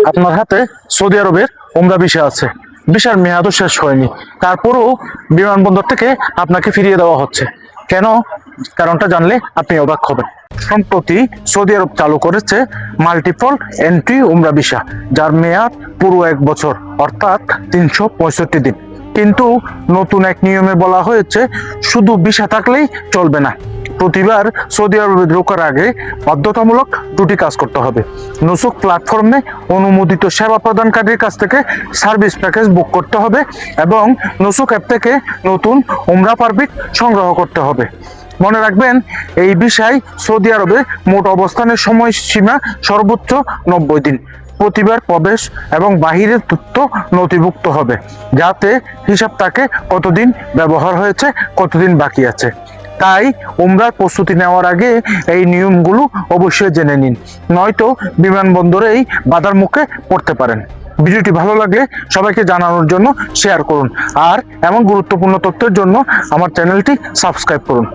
আপনার হাতে সৌদি আরবের ওমরা ভিসা আছে, ভিসার মেয়াদও শেষ হয়নি, তারপরেও বিমানবন্দর থেকে আপনাকে ফিরিয়ে দেওয়া হচ্ছে কেন? কারণটা জানলে আপনি অবাক হবেন। সম্প্রতি সৌদি আরব চালু করেছে মাল্টিপল এন্ট্রি উমরা ভিসা, যার মেয়াদ পুরো 1 বছর, অর্থাৎ 365 দিন। কিন্তু নতুন এক নিয়মে বলা হয়েছে শুধু ভিসা থাকলেই চলবে না, প্রতিবার সৌদি আরবে ঢোকার আগে বাধ্যতামূলক দুটি কাজ করতে হবে। নুসুক প্ল্যাটফর্মে অনুমোদিত সেবা প্রদানকারীর কাছ থেকে সার্ভিস প্যাকেজ বুক করতে হবে এবং নুসুক অ্যাপ থেকে নতুন উমরা পারমিট সংগ্রহ করতে হবে। মনে রাখবেন, এই বিষয় সৌদি আরবে মোট অবস্থানের সময়সীমা সর্বোচ্চ 90 দিন। প্রতিবার প্রবেশ এবং বাহিরের তথ্য নথিভুক্ত হবে, যাতে হিসাব থাকে কতদিন ব্যবহার হয়েছে, কতদিন বাকি আছে। তাই উমরার প্রস্তুতি নেওয়ার আগে এই নিয়মগুলো অবশ্যই জেনে নিন, নয়তো বিমানবন্দরেই বাধার মুখে পড়তে পারেন। ভিডিওটি ভালো লাগলে সবাইকে জানানোর জন্য শেয়ার করুন, আর এমন গুরুত্বপূর্ণ তথ্যের জন্য আমার চ্যানেলটি সাবস্ক্রাইব করুন।